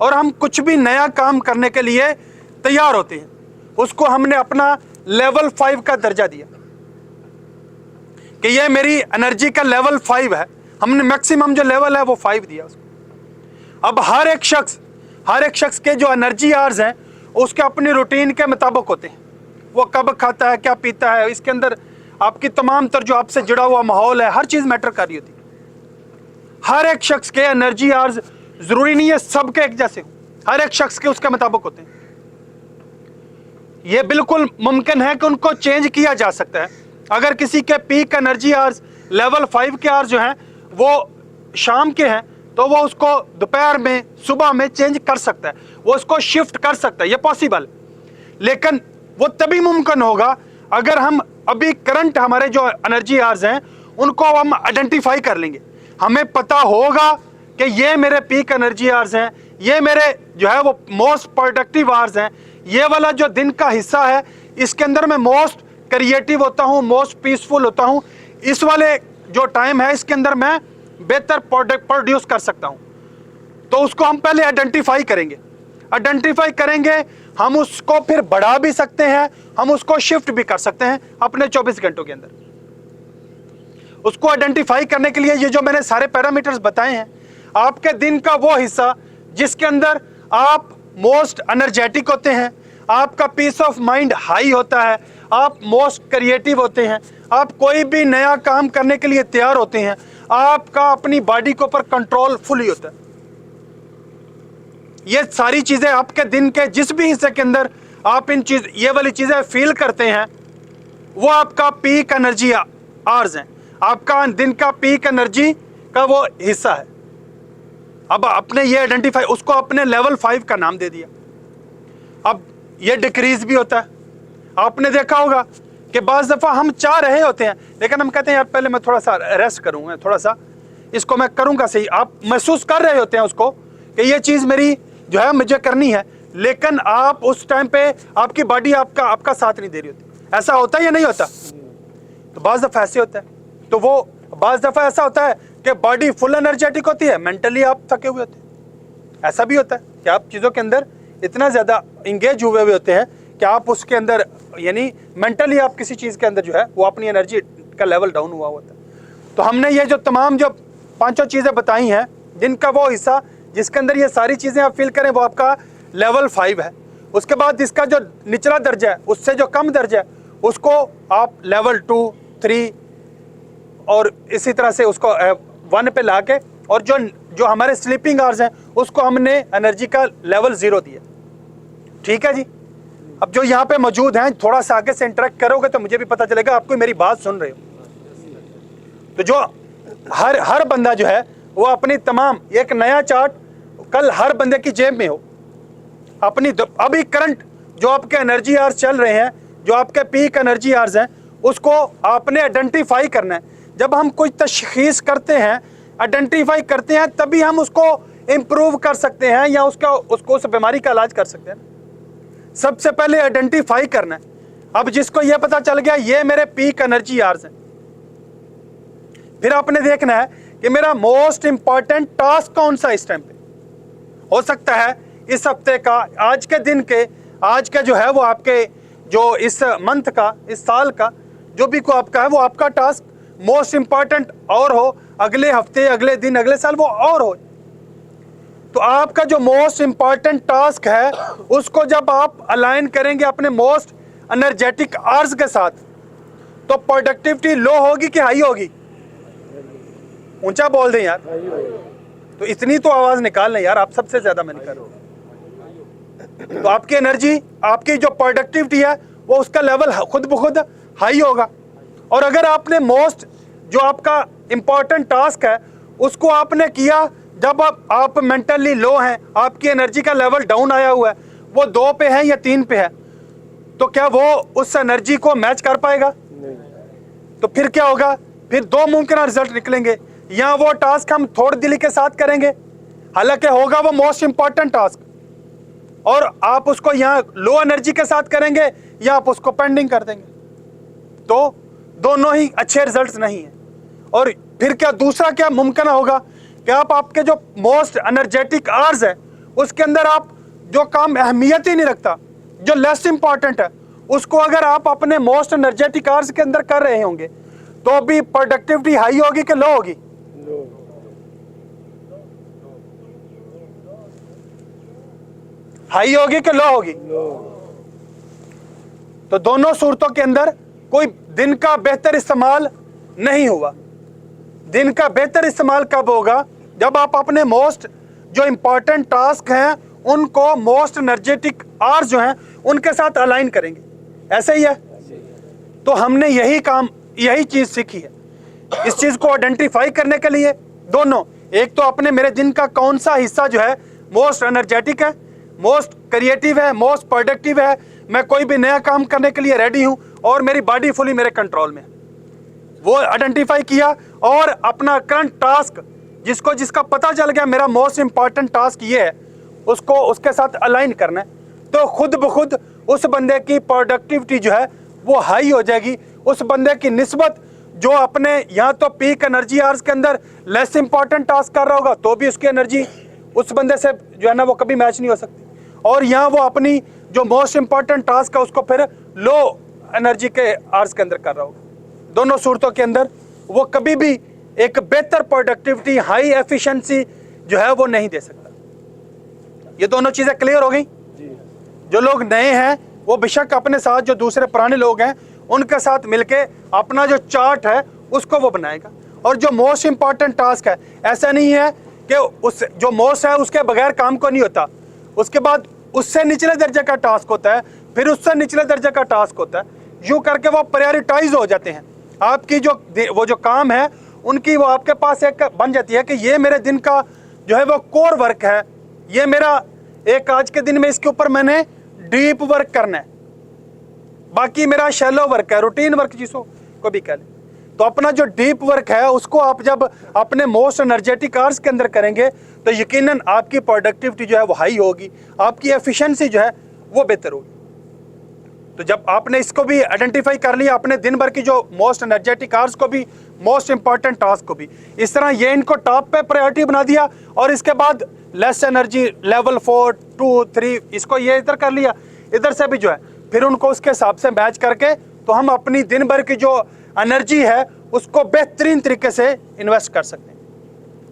और हम कुछ भी नया काम करने के लिए तैयार होते हैं, उसको हमने अपना लेवल 5 का दर्जा दिया कि ये मेरी एनर्जी का लेवल 5 है। हमने मैक्सिमम जो लेवल है वो 5 दिया उसको। अब हर एक शख्स के जो एनर्जी आवर्स हैं उसके अपनी रूटीन के मुताबिक होते हैं। वो कब खाता है, क्या पीता है, इसके अंदर आपकी तमाम तर जो आपसे जुड़ा हुआ माहौल है, हर चीज़ मैटर कर रही होती है। हर एक शख्स के एनर्जी आवर्स ज़रूरी नहीं है सबके एक जैसे हो, हर एक शख्स के उसके मुताबिक होते हैं। ये बिल्कुल मुमकिन है कि उनको चेंज किया जा सकता है। अगर किसी के पीक एनर्जी आवर्स लेवल 5 के आवर्स जो हैं वो शाम के हैं तो वो उसको दोपहर में, सुबह में चेंज कर सकता है, वो उसको शिफ्ट कर सकता है, ये पॉसिबल। लेकिन वो तभी मुमकिन होगा अगर हम अभी करंट हमारे जो एनर्जी आवर्स हैं उनको हम आइडेंटिफाई कर लेंगे। हमें पता होगा कि ये मेरे पीक एनर्जी आवर्स हैं, ये मेरे जो है वो मोस्ट प्रोडक्टिव आवर्स हैं, ये वाला जो दिन का हिस्सा है इसके अंदर मैं मोस्ट क्रिएटिव होता हूँ, मोस्ट पीसफुल होता हूँ, इस वाले जो टाइम है इसके अंदर मैं बेहतर प्रोडक्ट प्रोड्यूस कर सकता हूँ। तो उसको हम पहले आइडेंटिफाई करेंगे, हम उसको फिर बढ़ा भी सकते हैं, हम उसको शिफ्ट भी कर सकते हैं अपने 24 घंटों के अंदर। उसको आइडेंटिफाई करने के लिए ये जो मैंने सारे पैरामीटर्स बताए हैं, आपके दिन का वो हिस्सा जिसके अंदर आप मोस्ट एनर्जेटिक होते हैं, आपका पीस ऑफ माइंड हाई होता है, आप मोस्ट क्रिएटिव होते हैं, आप कोई भी नया काम करने के लिए तैयार होते हैं, आपका अपनी बॉडी के ऊपर कंट्रोल फुली होता है। ये सारी चीज़ें आपके दिन के जिस भी हिस्से के अंदर आप ये वाली चीज़ें फील करते हैं वो आपका पीक एनर्जी आवर्स हैं, आपका दिन का पीक एनर्जी का वो हिस्सा है। अब आपने ये आइडेंटिफाई, उसको अपने लेवल 5 का नाम दे दिया। अब ये डिक्रीज भी होता है। आपने देखा होगा कि बाज़ दफ़ा हम चाह रहे होते हैं लेकिन हम कहते हैं यार पहले मैं थोड़ा सा रेस्ट करूँगा, थोड़ा सा इसको मैं करूँगा सही। आप महसूस कर रहे होते हैं उसको कि ये चीज़ मेरी जो है मुझे करनी है, लेकिन आप उस टाइम पे आपकी बॉडी आपका साथ नहीं दे रही होती। ऐसा होता है या नहीं होता? तो बाज़ दफ़ा ऐसे होता है। तो वो बाज़ दफ़ा ऐसा होता है कि बॉडी फुल एनर्जेटिक होती है, मेंटली आप थके हुए होते हैं। ऐसा भी होता है कि आप चीज़ों के अंदर इतना ज़्यादा इंगेज हुए होते हैं कि आप उसके अंदर यानी मेंटली आप किसी चीज़ के अंदर जो है वो अपनी एनर्जी का लेवल डाउन हुआ होता है। तो हमने ये जो तमाम जो 5 चीज़ें बताई हैं, जिनका वो हिस्सा जिसके अंदर ये सारी चीज़ें आप फील करें वो आपका लेवल 5 है। उसके बाद इसका जो निचला दर्जा है, उससे जो कम दर्जा है, उसको आप लेवल 2, 3 और इसी तरह से उसको 1 पे ला के, और जो हमारे स्लीपिंग आवर्स हैं उसको हमने एनर्जी का लेवल 0 दिया। ठीक है जी। अब जो यहाँ पे मौजूद हैं, थोड़ा सा आगे से इंटरेक्ट करोगे तो मुझे भी पता चलेगा आपको मेरी बात सुन रहे हो। तो जो हर बंदा जो है वो अपनी तमाम एक नया चार्ट कल हर बंदे की जेब में हो, अपनी अभी करंट जो आपके एनर्जी आवर्स चल रहे हैं, जो आपके पीक एनर्जी आवर्स हैं, उसको आपने आइडेंटिफाई करना है। जब हम कोई तशखीस करते हैं, आइडेंटिफाई करते हैं, तभी हम उसको इम्प्रूव कर सकते हैं या उसको उस बीमारी का इलाज कर सकते हैं। सबसे पहले आइडेंटिफाई करना है। अब जिसको ये पता चल गया ये मेरे पीक एनर्जी आवर्स हैं, फिर आपने देखना है कि मेरा मोस्ट इंपॉर्टेंट टास्क कौन सा इस टाइम पे। हो सकता है इस हफ्ते का, आज के दिन के, आज का जो है वो आपके जो इस मंथ का, इस साल का जो भी को आपका है वो आपका टास्क मोस्ट इंपॉर्टेंट और हो, अगले हफ्ते, अगले दिन, अगले साल वो और हो। तो आपका जो मोस्ट इंपॉर्टेंट टास्क है उसको जब आप अलाइन करेंगे अपने मोस्ट एनर्जेटिक आवर्स के साथ, तो प्रोडक्टिविटी लो होगी कि हाई होगी? ऊंचा बोल दें यार, तो इतनी तो आवाज निकाल लें यार, आप सबसे ज्यादा मैं निकाल रहा हूं। तो आपकी एनर्जी, आपकी जो प्रोडक्टिविटी है वो उसका लेवल खुद ब खुद हाई होगा। और अगर आपने मोस्ट जो आपका इंपॉर्टेंट टास्क है उसको आपने किया जब आप मेंटली लो हैं, आपकी एनर्जी का लेवल डाउन आया हुआ है, वो 2 पे है या 3 पे है, तो क्या वो उस एनर्जी को मैच कर पाएगा? नहीं। तो फिर क्या होगा? फिर 2 मुमकिन रिजल्ट निकलेंगे। या वो टास्क हम थोड़ी दिली के साथ करेंगे, हालांकि होगा वो मोस्ट इंपॉर्टेंट टास्क, और आप उसको यहाँ लो एनर्जी के साथ करेंगे या आप उसको पेंडिंग कर देंगे, तो दोनों ही अच्छे रिजल्ट्स नहीं है। और फिर क्या दूसरा क्या मुमकिन होगा कि आप आपके जो मोस्ट एनर्जेटिक आवर्स है उसके अंदर आप जो काम अहमियत ही नहीं रखता, जो लेस इंपॉर्टेंट है, उसको अगर आप अपने मोस्ट एनर्जेटिक आवर्स के अंदर कर रहे होंगे तो भी प्रोडक्टिविटी हाई होगी कि लो होगी? हाई होगी कि लो होगी? तो दोनों सूरतों के अंदर कोई दिन का बेहतर इस्तेमाल नहीं हुआ। दिन का बेहतर इस्तेमाल कब होगा? जब आप अपने मोस्ट जो इंपॉर्टेंट टास्क हैं उनको मोस्ट एनर्जेटिक आवर्स जो हैं उनके साथ अलाइन करेंगे। ऐसे ही है। तो हमने यही चीज सीखी है। इस चीज को आइडेंटिफाई करने के लिए दोनों, एक तो अपने मेरे दिन का कौन सा हिस्सा जो है मोस्ट एनर्जेटिक है, मोस्ट क्रिएटिव है, मोस्ट प्रोडक्टिव है, मैं कोई भी नया काम करने के लिए रेडी हूं और मेरी बॉडी फुली मेरे कंट्रोल में, वो आइडेंटिफाई किया। और अपना करंट टास्क जिसका पता चल गया मेरा मोस्ट इंपॉर्टेंट टास्क ये है, उसको उसके साथ अलाइन करना है, तो खुद ब खुद उस बंदे की प्रोडक्टिविटी जो है वो हाई हो जाएगी। उस बंदे की निस्बत जो अपने यहाँ तो पीक एनर्जी आवर्स के अंदर लेस इंपॉर्टेंट टास्क कर रहा होगा तो भी उसकी एनर्जी उस बंदे से जो है ना वो कभी मैच नहीं हो सकती, और यहाँ वो अपनी जो मोस्ट इंपॉर्टेंट टास्क है उसको फिर लो एनर्जी के आवर्स के अंदर कर रहा होगा। दोनों सूरतों के अंदर वो कभी भी एक बेहतर प्रोडक्टिविटी, हाई एफिशिएंसी जो है वो नहीं दे सकता। ये दोनों चीजें क्लियर हो गई? जो लोग नए हैं वो बेशक अपने साथ जो दूसरे पुराने लोग हैं उनके साथ मिलके अपना जो चार्ट है उसको वो बनाएगा। और जो मोस्ट इंपॉर्टेंट टास्क है, ऐसा नहीं है कि उस जो मोस्ट है उसके बगैर काम को नहीं होता, उसके बाद उससे निचले दर्जे का टास्क होता है, फिर उससे निचले दर्जे का टास्क होता है, यूं करके वो प्रायोरिटाइज हो जाते हैं। आपकी जो वो जो काम है उनकी वो आपके पास एक बन जाती है कि ये मेरे दिन का जो है वो कोर वर्क है, ये मेरा एक आज के दिन में इसके ऊपर मैंने डीप वर्क करना है, बाकी मेरा शैलो वर्क है, रूटीन वर्क जिसको भी कह लें। तो अपना जो डीप वर्क है उसको आप जब अपने मोस्ट एनर्जेटिक आवर्स के अंदर करेंगे तो यकीनन आपकी प्रोडक्टिविटी जो है वो हाई होगी, आपकी एफिशिएंसी जो है वो बेहतर होगी। तो जब आपने इसको भी आइडेंटिफाई कर लिया, अपने दिन भर की जो मोस्ट एनर्जेटिक आवर्स को भी, मोस्ट इंपॉर्टेंट टास्क को भी, इस तरह ये इनको टॉप पे प्रायोरिटी बना दिया, और इसके बाद लेस एनर्जी लेवल 4, 2, 3 इसको ये इधर कर लिया, इधर से भी जो है फिर उनको उसके हिसाब से मैच करके तो हम अपनी दिन भर की जो एनर्जी है उसको बेहतरीन तरीके से इन्वेस्ट कर सकते हैं।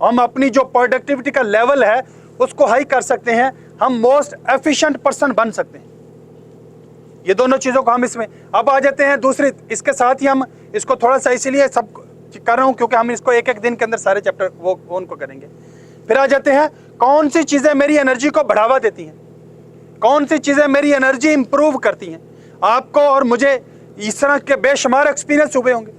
हम अपनी जो प्रोडक्टिविटी का लेवल है उसको हाई कर सकते हैं, हम मोस्ट एफिशिएंट पर्सन बन सकते हैं। ये दोनों चीज़ों को हम इसमें अब आ जाते हैं। दूसरी इसके साथ ही हम इसको थोड़ा सा इसीलिए सब कर रहा हूँ क्योंकि हम इसको एक एक दिन के अंदर सारे चैप्टर वो उनको करेंगे। फिर आ जाते हैं कौन सी चीज़ें मेरी एनर्जी को बढ़ावा देती हैं, कौन सी चीज़ें मेरी एनर्जी इंप्रूव करती हैं। आपको और मुझे इस तरह के बेशुमार एक्सपीरियंस हुए होंगे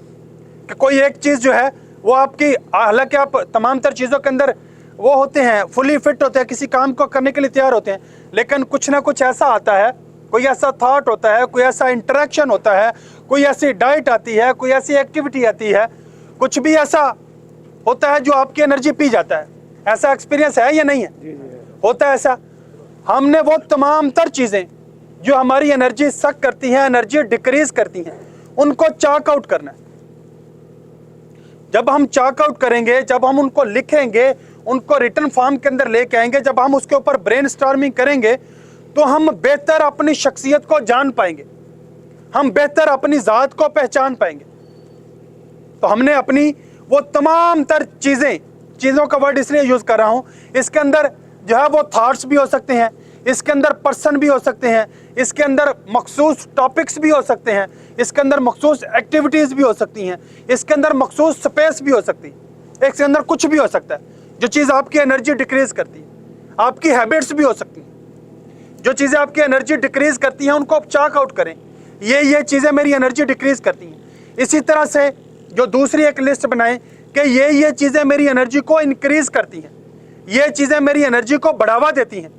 कि कोई एक चीज़ जो है वो आपकी, हालांकि आप तमाम तर चीज़ों के अंदर वो होते हैं, फुली फिट होते हैं, किसी काम को करने के लिए तैयार होते हैं, लेकिन कुछ ना कुछ ऐसा आता है, कोई ऐसा थॉट होता है, कोई ऐसा इंटरेक्शन होता है, कोई ऐसी डाइट आती है, कोई ऐसी एक्टिविटी आती है, कुछ भी ऐसा होता है जो आपकी एनर्जी पी जाता है। ऐसा एक्सपीरियंस है या नहीं है? होता है ऐसा। हमने वो तमाम तर चीज़ें जो हमारी एनर्जी सक करती हैं, एनर्जी डिक्रीज करती हैं, उनको चाक आउट करना है। जब हम चाक आउट करेंगे, जब हम उनको लिखेंगे, उनको रिटर्न फॉर्म के अंदर लेके आएंगे, जब हम उसके ऊपर ब्रेनस्टॉर्मिंग करेंगे, तो हम बेहतर अपनी शख्सियत को जान पाएंगे, हम बेहतर अपनी ज़ात को पहचान पाएंगे। तो हमने अपनी वो तमाम तर चीज़ों का वर्ड इसलिए यूज़ कर रहा हूँ, इसके अंदर जो है वो थॉट्स भी हो सकते हैं, इसके अंदर पर्सन भी हो सकते हैं, इसके अंदर मखसूस टॉपिक्स भी हो सकते हैं, इसके अंदर मखसूस एक्टिविटीज़ भी हो सकती हैं, इसके अंदर मखसूस स्पेस भी हो सकती है, इसके अंदर कुछ भी हो सकता है जो चीज़ आपकी एनर्जी डिक्रीज करती है। आपकी हैबिट्स भी हो सकती हैं, जो चीज़ें आपकी एनर्जी डिक्रीज करती हैं उनको आप चाक आउट करें, ये चीज़ें मेरी एनर्जी डिक्रीज करती हैं। इसी तरह से जो दूसरी एक लिस्ट बनाएं कि ये चीज़ें मेरी एनर्जी को इंक्रीज करती हैं, ये चीज़ें मेरी एनर्जी को बढ़ावा देती हैं,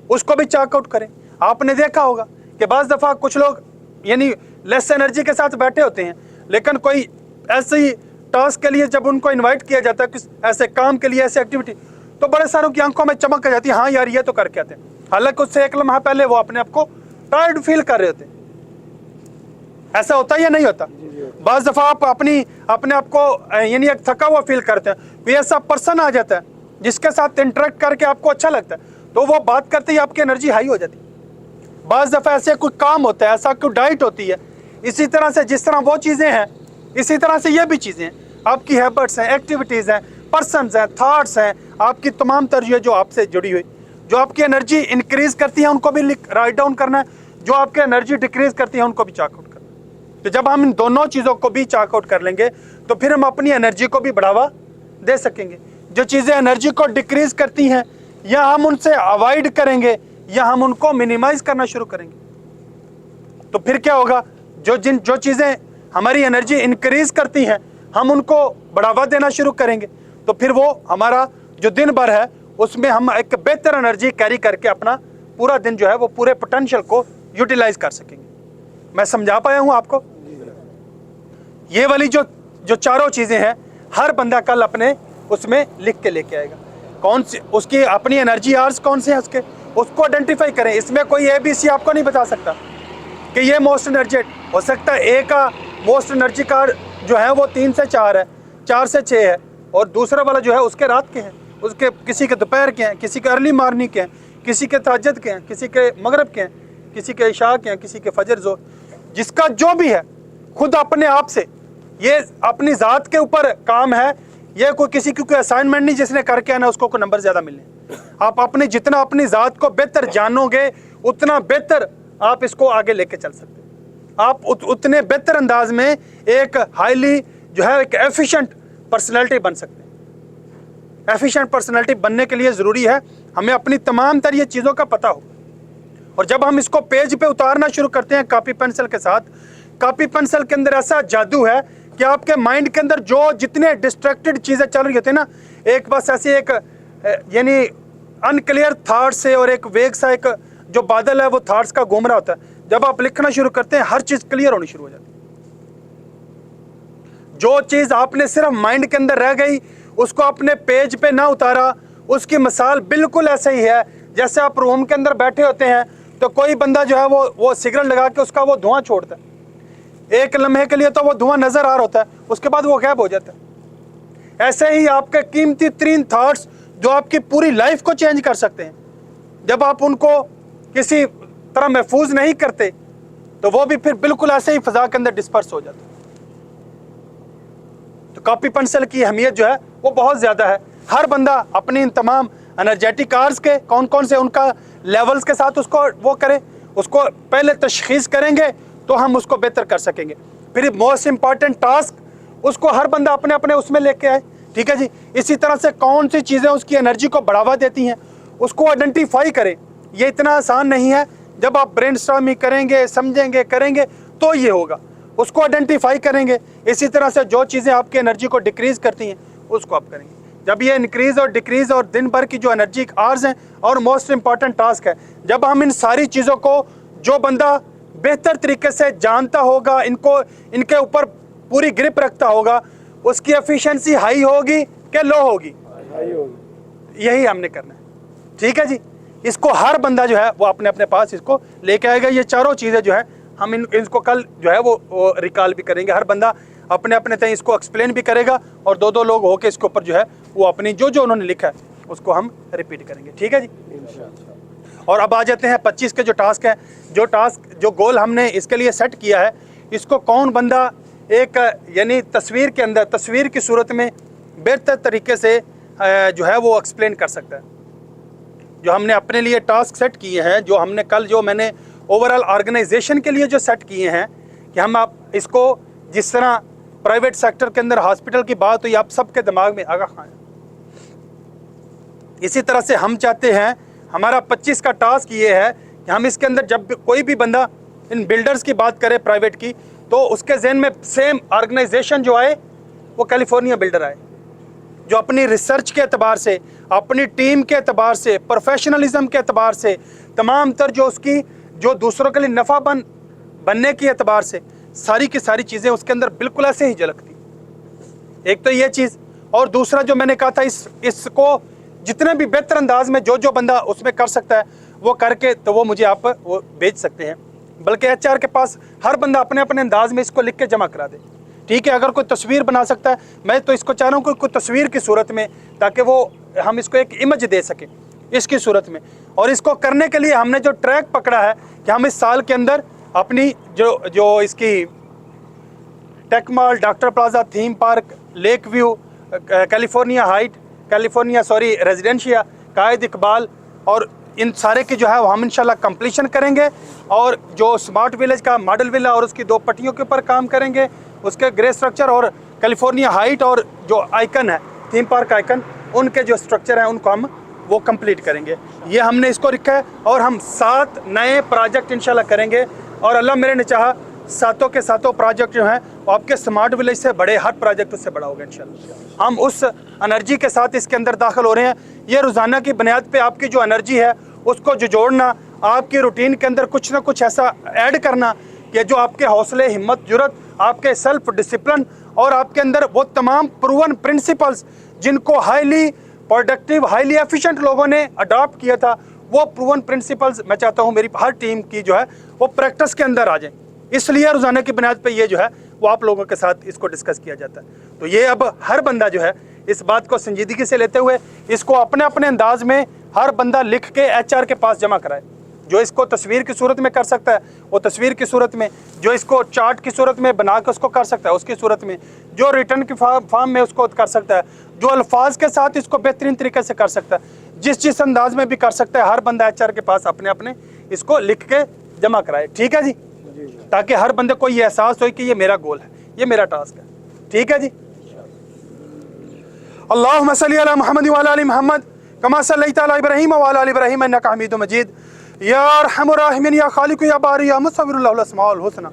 उसको भी चाक आउट करें। आपने देखा होगा कि बाज़ दफ़ा कुछ लोग यानी लेस एनर्जी के साथ बैठे होते हैं, लेकिन कोई ऐसे टास्क के लिए जब उनको इनवाइट किया जाता है, किस ऐसे काम के लिए, ऐसे एक्टिविटी, तो बड़े सारों की आंखों में चमक आ जाती है, हाँ यार ये तो करके आते हैं, हालांकि उससे एक लम्हा पहले वो अपने आप को टायर्ड फील कर रहे होते हैं। ऐसा होता है या नहीं होता? बाज़ दफ़ा आप अपने आप को यानी एक थका हुआ फील करते हैं, कोई ऐसा पर्सन आ जाता है जिसके साथ इंटरेक्ट करके आपको अच्छा लगता है, तो वो बात करते ही आपकी एनर्जी हाई हो जाती है। बाज़ दफ़ा ऐसे कोई काम होता है, ऐसा कोई डाइट होती है, इसी तरह से जिस तरह वो चीज़ें हैं, इसी तरह से ये भी चीज़ें हैं, आपकी हैबिट्स हैं, एक्टिविटीज़ हैं, पर्सन्स हैं, थॉट्स हैं, आपकी तमाम तरजीह जो आपसे जुड़ी हुई, जो आपकी एनर्जी इंक्रीज़ करती है उनको भी राइट डाउन करना है, जो आपकी एनर्जी डिक्रीज़ करती है उनको भी चाक आउट करना है। तो जब हम इन दोनों चीज़ों को भी चाक आउट कर लेंगे तो फिर हम अपनी एनर्जी को भी बढ़ावा दे सकेंगे। जो चीज़ें एनर्जी को डिक्रीज़ करती हैं या हम उनसे अवॉइड करेंगे या हम उनको मिनिमाइज करना शुरू करेंगे, तो फिर क्या होगा? जो चीज़ें हमारी एनर्जी इंक्रीज करती हैं हम उनको बढ़ावा देना शुरू करेंगे, तो फिर वो हमारा जो दिन भर है उसमें हम एक बेहतर एनर्जी कैरी करके अपना पूरा दिन जो है वो पूरे पोटेंशियल को यूटिलाइज कर सकेंगे। मैं समझा पाया हूँ आपको? ये वाली जो चारों चीज़ें हैं हर बंदा कल अपने उसमें लिख के लेके आएगा, कौन सी उसकी अपनी एनर्जी आवर्स कौन से हैं उसको आइडेंटिफाई करें। इसमें कोई ABC आपको नहीं बता सकता कि ये मोस्ट एनर्जी हो सकता है। ए का मोस्ट एनर्जी का जो है वो 3 से 4 है, 4 से 6 है, और दूसरा वाला जो है उसके रात के हैं, उसके किसी के दोपहर के हैं, किसी के अर्ली मॉर्निंग के हैं, किसी के तहज्जुद के हैं, किसी के मगरिब के हैं, किसी के इशा के हैं, किसी के फजर ज़ोहर, जिसका जो भी है खुद अपने आप से ये अपनी ज़ात के ऊपर काम है। ये कोई किसी की कोई असाइनमेंट नहीं जिसने करके आना उसको कोई नंबर ज़्यादा मिलने। आप अपने जितना अपनी ज़ात को बेहतर जानोगे उतना बेहतर आप इसको आगे लेके चल सकते हैं। आप उतने बेहतर अंदाज में एक हाईली जो है एक एफिशिएंट पर्सनैलिटी बन सकते हैं। एफिशिएंट पर्सनैलिटी बनने के लिए ज़रूरी है हमें अपनी तमाम तर ये चीज़ों का पता हो, और जब हम इसको पेज पे उतारना शुरू करते हैं कॉपी पेंसिल के साथ, कॉपी पेंसिल के अंदर ऐसा जादू है कि आपके माइंड के अंदर जो जितने डिस्ट्रैक्टेड चीज़ें चल रही होती है ना, एक बस ऐसी एक यानी अनक्लियर थॉट्स से और एक वेग सा एक जो बादल है वो थॉट्स का घूम रहा होता है, जब आप लिखना शुरू करते हैं हर चीज़ क्लियर होनी शुरू हो जाती है। जो चीज़ आपने सिर्फ माइंड के अंदर रह गई उसको अपने पेज पे ना उतारा, उसकी मिसाल बिल्कुल ऐसे ही है जैसे आप रूम के अंदर बैठे होते हैं तो कोई बंदा जो है वो सिगरेट लगा के उसका वो धुआं छोड़ता है, एक लम्हे के लिए तो वो धुआं नज़र आ रहा होता है, उसके बाद वो गायब हो जाता है। ऐसे ही आपके कीमती तरीन थॉट्स जो आपकी पूरी लाइफ को चेंज कर सकते हैं, जब आप उनको किसी तरह महफूज नहीं करते तो वो भी फिर बिल्कुल ऐसे ही फ़ज़ा के अंदर डिस्पर्स हो जाते हैं। तो कॉपी पेंसिल की अहमियत जो है वो बहुत ज़्यादा है। हर बंदा अपनी इन तमाम एनर्जेटिक कार्स के कौन कौन से उनका लेवल्स के साथ उसको वो करें, उसको पहले तशख़ीस करेंगे तो हम उसको बेहतर कर सकेंगे। फिर मोस्ट इम्पॉर्टेंट टास्क उसको हर बंदा अपने अपने उसमें लेके आए, ठीक है जी। इसी तरह से कौन सी चीज़ें उसकी एनर्जी को बढ़ावा देती हैं उसको आइडेंटिफाई करें। ये इतना आसान नहीं है, जब आप ब्रेनस्टॉर्मिंग करेंगे, समझेंगे, करेंगे तो ये होगा, उसको आइडेंटिफाई करेंगे। इसी तरह से जो चीज़ें आपकी एनर्जी को डिक्रीज़ करती हैं उसको आप करेंगे। जब ये इंक्रीज़ और डिक्रीज़ और दिन भर की जो एनर्जी आवर्स हैं और मोस्ट इम्पॉर्टेंट टास्क है, जब हम इन सारी चीज़ों को जो बंदा बेहतर तरीके से जानता होगा, इनके ऊपर पूरी ग्रिप रखता होगा, उसकी एफिशिएंसी हाई होगी कि लो होगी? यही हमने करना है, ठीक है जी। اس کو ہر بندہ جو ہے وہ اپنے اپنے پاس اس کو لے کے آئے گا. یہ چاروں چیزیں جو ہے ہم ان کو کل جو ہے وہ ریکال بھی کریں گے. ہر بندہ اپنے اپنے تئیں اس کو ایکسپلین بھی کرے گا اور دو لوگ ہو کے اس کے اوپر جو ہے وہ اپنی جو انہوں نے لکھا ہے اس کو ہم ریپیٹ کریں گے. ٹھیک ہے جی. اور اب آ جاتے ہیں 25 کے جو ٹاسک ہیں. جو گول ہم نے اس کے لیے سیٹ کیا ہے, اس کو کون بندہ ایک یعنی تصویر کے اندر تصویر کی صورت میں بہتر طریقے سے جو ہے وہ ایکسپلین کر سکتا ہے. جو ہم نے اپنے لیے ٹاسک سیٹ کیے ہیں, جو ہم نے کل جو میں نے اوورال آرگنائزیشن کے لیے جو سیٹ کیے ہیں کہ ہم آپ اس کو جس طرح پرائیویٹ سیکٹر کے اندر ہاسپٹل کی بات ہوئی آپ سب کے دماغ میں آگاہ خان, اسی طرح سے ہم چاہتے ہیں ہمارا 25 کا ٹاسک یہ ہے کہ ہم اس کے اندر جب کوئی بھی بندہ ان بلڈرز کی بات کرے پرائیویٹ کی تو اس کے ذہن میں سیم آرگنائزیشن جو آئے وہ کیلیفورنیا بلڈر آئے, جو اپنی ریسرچ کے اعتبار سے, اپنی ٹیم کے اعتبار سے, پروفیشنلزم کے اعتبار سے, تمام تر جو اس کی جو دوسروں کے لیے نفع بننے کے اعتبار سے ساری کی ساری چیزیں اس کے اندر بالکل ایسے ہی جھلکتی. ایک تو یہ چیز, اور دوسرا جو میں نے کہا تھا اس کو جتنے بھی بہتر انداز میں جو بندہ اس میں کر سکتا ہے وہ کر کے تو وہ مجھے آپ وہ بھیج سکتے ہیں, بلکہ HR کے پاس ہر بندہ اپنے اپنے انداز میں اس کو لکھ کے جمع کرا دے. ٹھیک ہے, اگر کوئی تصویر بنا سکتا ہے میں تو اس کو چاہ رہا ہوں کہ کوئی تصویر کی صورت میں, تاکہ وہ ہم اس کو ایک امیج دے سکیں اس کی صورت میں. اور اس کو کرنے کے لیے ہم نے جو ٹریک پکڑا ہے کہ ہم اس سال کے اندر اپنی جو اس کی tech mall, doctor plaza, theme park, lake view, California height, residencia, Quaid Iqbal اور ان سارے کی جو ہے وہ ہم انشاءاللہ کمپلیشن کریں گے. اور جو اسمارٹ ویلیج کا ماڈل ولا اور اس کی 2 پٹیوں کے اوپر کام کریں گے, اس کے گرے اسٹرکچر اور کیلیفورنیا ہائٹ اور جو آئیکن ہے تھیم پارک آئیکن ان کے جو اسٹرکچر ہیں ان کو ہم وہ کمپلیٹ کریں گے. یہ ہم نے اس کو رکھا ہے اور ہم 7 نئے پروجیکٹ انشاءاللہ کریں گے. اور اللہ میرے نے چاہا 7 کے 7 پروجیکٹ جو ہیں وہ آپ کے اسمارٹ ولیج سے بڑے, ہر پروجیکٹ اس سے بڑا ہوگا انشاءاللہ. ہم اس انرجی کے ساتھ اس کے اندر داخل ہو رہے ہیں. یہ روزانہ کی بنیاد پہ آپ کی جو انرجی ہے اس کو جوڑنا, آپ کی روٹین کے اندر کچھ نہ کچھ ایسا ایڈ کرنا کہ جو آپ کے حوصلے, ہمت, جرت, آپ کے سیلف ڈسپلن اور آپ کے اندر وہ تمام پروون پرنسپلز جن کو ہائیلی پروڈکٹیو, ہائیلی ایفیشینٹ لوگوں نے اڈاپٹ کیا تھا, وہ پروون پرنسپلز میں چاہتا ہوں میری ہر ٹیم کی جو ہے وہ پریکٹس کے اندر آ جائیں. اس لیے روزانہ کی بنیاد پہ یہ جو ہے وہ آپ لوگوں کے ساتھ اس کو ڈسکس کیا جاتا ہے. تو یہ اب ہر بندہ جو ہے اس بات کو سنجیدگی سے لیتے ہوئے اس کو اپنے اپنے انداز میں ہر بندہ لکھ کے HR کے پاس جمع کرائے. جو اس کو تصویر کی صورت میں کر سکتا ہے وہ تصویر کی صورت میں, جو اس کو چارٹ کی صورت میں بنا کے اس کو کر سکتا ہے اس کی صورت میں, جو ریٹرن کی فارم میں اس کو کر سکتا ہے, جو الفاظ کے ساتھ اس کو بہترین طریقے سے کر سکتا ہے, جس انداز میں بھی کر سکتا ہے, ہر بندہ HR کے پاس اپنے اپنے اس کو لکھ کے جمع کرائے. ٹھیک ہے جی, تاکہ ہر بندے کو یہ احساس ہو کہ یہ میرا گول ہے, یہ میرا ٹاسک ہے. ٹھیک ہے جی. اللہم صلی علی محمد وعلی آل محمد کما صلیت علی ابراہیم وعلی آل ابراہیم انک حمید مجید. یا ارحم الراحمین, یا خالق, یا باری, یا مصور اللہ الاسماء الحسنی.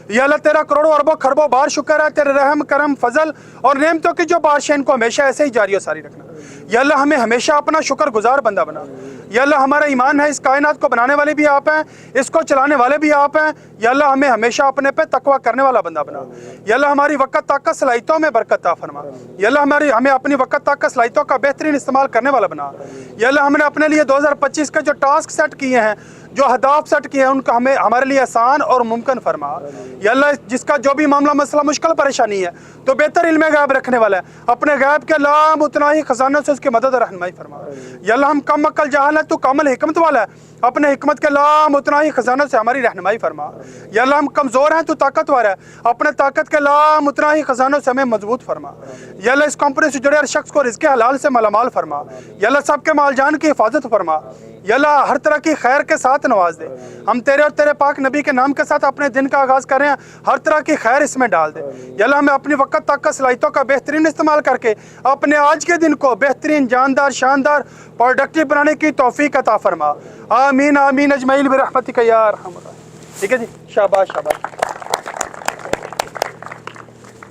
یا اللہ تیرا کروڑوں اربوں خربوں بار شکر ہے, تیرے رحم, کرم, فضل اور نعمتوں کی جو بارشیں ان کو ہمیشہ ایسے ہی جاری و ساری رکھنا. یا اللہ ہمیں ہمیشہ اپنا شکر گزار بندہ بنا. یا اللہ ہمارا ایمان ہے اس کائنات کو بنانے والے بھی آپ ہیں, اس کو چلانے والے بھی آپ ہیں. یا اللہ ہمیں ہمیشہ اپنے پہ تقویٰ کرنے والا بندہ بنا. یا اللہ ہماری وقت طاقت صلاحیتوں میں برکت عطا فرما. یا اللہ ہمیں اپنی وقت طاقت صلاحیتوں کا بہترین استعمال کرنے والا بنا. یا اللہ ہم نے اپنے لیے 2025 کے جو ٹاسک سیٹ کیے ہیں, جو اہداف سیٹ کیے ہیں, ان کا ہمارے لیے آسان اور ممکن فرما. یا اللہ جس کا جو بھی معاملہ مسئلہ مشکل پریشانی ہے تو بہتر علم غیب رکھنے والا ہے, اپنے غیب کے لام اتنا ہی خزانوں سے اس کی مدد اور رہنمائی فرما. یا اللہ ہم کم عقل جاہل ہیں, تو کامل حکمت والا ہے, اپنے حکمت کے لام اتنا ہی خزانوں سے ہماری رہنمائی فرما. یا اللہ ہم کمزور ہیں, تو طاقتور ہے, اپنے طاقت کے لام اتنا ہی خزانوں سے ہمیں مضبوط فرما. یا اللہ اس کمپنی سے جڑے ہر شخص کو رزق حلال سے مالا مال فرما. یا اللہ سب کے مال جان کی حفاظت فرما. یا اللہ ہر طرح کی خیر کے ساتھ نواز دے. ہم تیرے اور تیرے پاک نبی کے نام کے ساتھ اپنے دن کا آغاز کر رہے ہیں, ہر طرح کی خیر اس میں ڈال دے. یا اللہ ہمیں اپنی وقت طاقت صلاحیتوں کا بہترین استعمال کر کے اپنے آج کے دن کو بہترین, جاندار, شاندار, پروڈکٹیو بنانے کی توفیق عطا فرما. آمین آمین اجمعین برحمتک یا ارحم الراحمین. ٹھیک ہے جی, شاباش شاباش.